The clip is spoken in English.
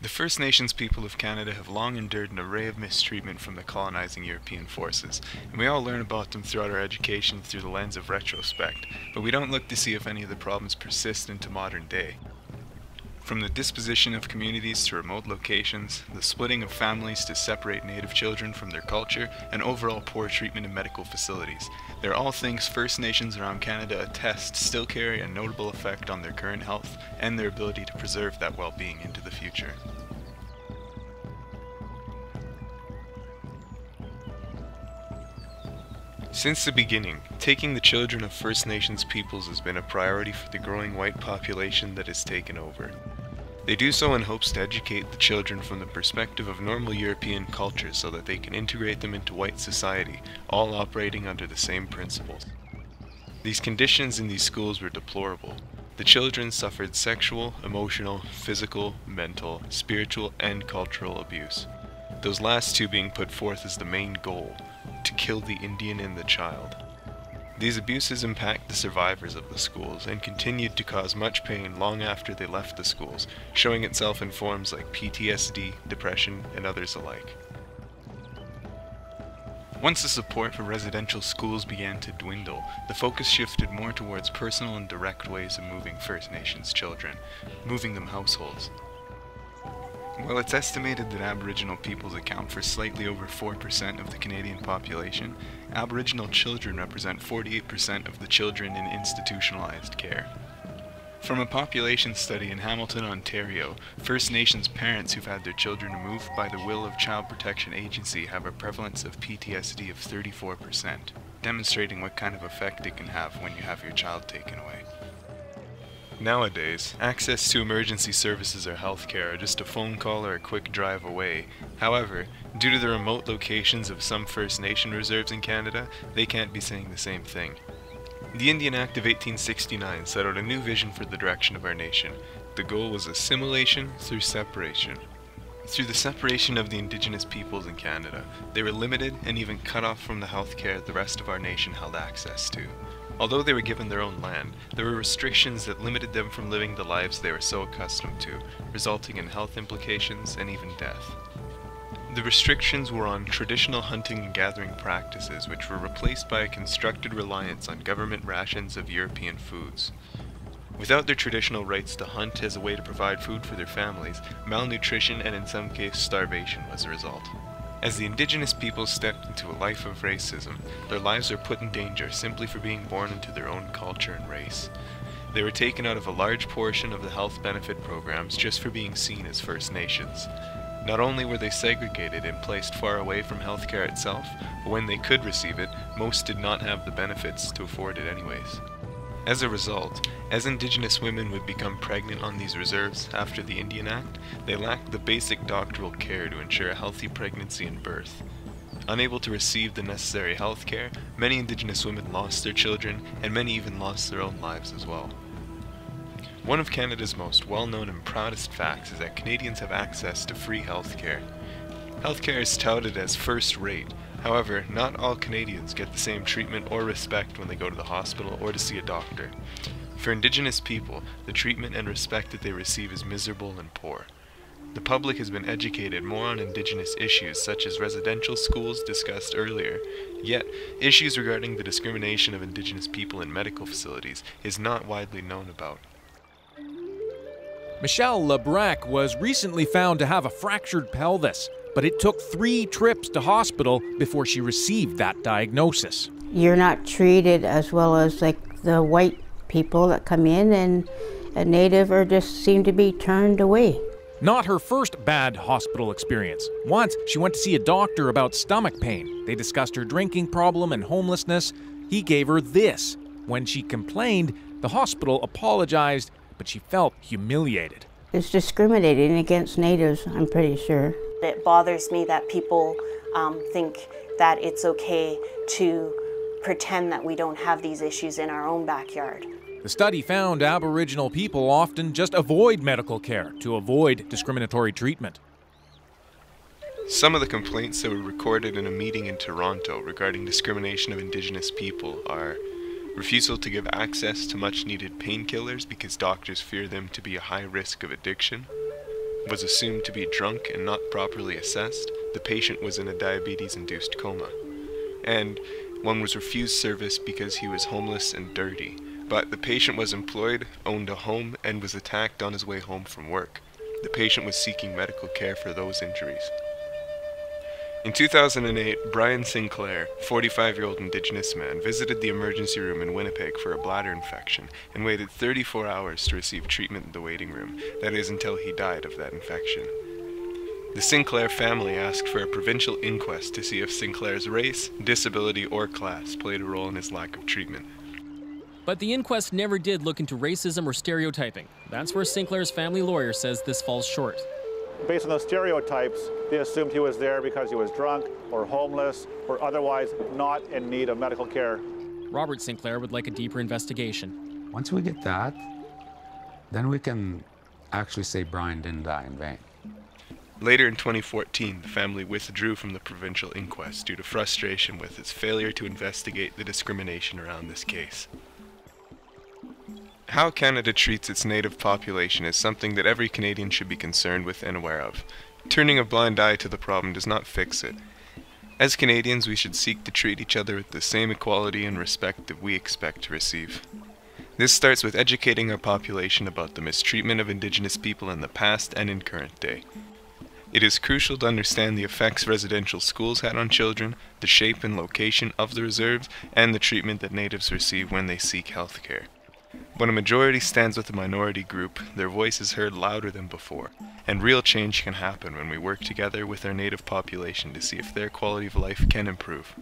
The First Nations people of Canada have long endured an array of mistreatment from the colonizing European forces, and we all learn about them throughout our education through the lens of retrospect, but we don't look to see if any of the problems persist into modern day. From the disposition of communities to remote locations, the splitting of families to separate Native children from their culture, and overall poor treatment in medical facilities, they're all things First Nations around Canada attest still carry a notable effect on their current health and their ability to preserve that well-being into the future. Since the beginning, taking the children of First Nations peoples has been a priority for the growing white population that has taken over. They do so in hopes to educate the children from the perspective of normal European culture so that they can integrate them into white society, all operating under the same principles. These conditions in these schools were deplorable. The children suffered sexual, emotional, physical, mental, spiritual, and cultural abuse. Those last two being put forth as the main goal, to kill the Indian in the child. These abuses impact the survivors of the schools and continued to cause much pain long after they left the schools, showing itself in forms like PTSD, depression, and others alike. Once the support for residential schools began to dwindle, the focus shifted more towards personal and direct ways of moving First Nations children, moving them households. While it's estimated that Aboriginal peoples account for slightly over 4% of the Canadian population, Aboriginal children represent 48% of the children in institutionalized care. From a population study in Hamilton, Ontario, First Nations parents who've had their children removed by the will of Child Protection Agency have a prevalence of PTSD of 34%, demonstrating what kind of effect it can have when you have your child taken away. Nowadays, access to emergency services or healthcare are just a phone call or a quick drive away. However, due to the remote locations of some First Nation reserves in Canada, they can't be saying the same thing. The Indian Act of 1869 set out a new vision for the direction of our nation. The goal was assimilation through separation. Through the separation of the Indigenous peoples in Canada, they were limited and even cut off from the healthcare the rest of our nation held access to. Although they were given their own land, there were restrictions that limited them from living the lives they were so accustomed to, resulting in health implications and even death. The restrictions were on traditional hunting and gathering practices, which were replaced by a constructed reliance on government rations of European foods. Without their traditional rights to hunt as a way to provide food for their families, malnutrition and in some cases starvation was the result. As the Indigenous peoples stepped into a life of racism, their lives were put in danger simply for being born into their own culture and race. They were taken out of a large portion of the health benefit programs just for being seen as First Nations. Not only were they segregated and placed far away from healthcare itself, but when they could receive it, most did not have the benefits to afford it anyways. As a result, as Indigenous women would become pregnant on these reserves after the Indian Act, they lacked the basic doctoral care to ensure a healthy pregnancy and birth. Unable to receive the necessary health care, many Indigenous women lost their children, and many even lost their own lives as well. One of Canada's most well-known and proudest facts is that Canadians have access to free health care. Healthcare is touted as first-rate. However, not all Canadians get the same treatment or respect when they go to the hospital or to see a doctor. For Indigenous people, the treatment and respect that they receive is miserable and poor. The public has been educated more on Indigenous issues such as residential schools discussed earlier, yet issues regarding the discrimination of Indigenous people in medical facilities is not widely known about. Michelle Lebrac was recently found to have a fractured pelvis, but it took 3 trips to hospital before she received that diagnosis. You're not treated as well as like the white people that come in, and a native or just seem to be turned away. Not her first bad hospital experience. Once, she went to see a doctor about stomach pain. They discussed her drinking problem and homelessness. He gave her this. When she complained, the hospital apologized, but she felt humiliated. It's discriminating against natives, I'm pretty sure. It bothers me that people think that it's okay to pretend that we don't have these issues in our own backyard. The study found Aboriginal people often just avoid medical care to avoid discriminatory treatment. Some of the complaints that were recorded in a meeting in Toronto regarding discrimination of Indigenous people are refusal to give access to much-needed painkillers because doctors fear them to be a high risk of addiction, was assumed to be drunk and not properly assessed, the patient was in a diabetes-induced coma. And one was refused service because he was homeless and dirty. But the patient was employed, owned a home, and was attacked on his way home from work. The patient was seeking medical care for those injuries. In 2008, Brian Sinclair, 45-year-old Indigenous man, visited the emergency room in Winnipeg for a bladder infection and waited 34 hours to receive treatment in the waiting room, that is, until he died of that infection. The Sinclair family asked for a provincial inquest to see if Sinclair's race, disability, or class played a role in his lack of treatment. But the inquest never did look into racism or stereotyping. That's where Sinclair's family lawyer says this falls short. Based on those stereotypes, they assumed he was there because he was drunk or homeless or otherwise not in need of medical care. Robert Sinclair would like a deeper investigation. Once we get that, then we can actually say Brian didn't die in vain. Later in 2014, the family withdrew from the provincial inquest due to frustration with its failure to investigate the discrimination around this case. How Canada treats its native population is something that every Canadian should be concerned with and aware of. Turning a blind eye to the problem does not fix it. As Canadians, we should seek to treat each other with the same equality and respect that we expect to receive. This starts with educating our population about the mistreatment of Indigenous people in the past and in current day. It is crucial to understand the effects residential schools had on children, the shape and location of the reserves, and the treatment that Natives receive when they seek health care. When a majority stands with a minority group, their voice is heard louder than before, and real change can happen when we work together with our Native population to see if their quality of life can improve.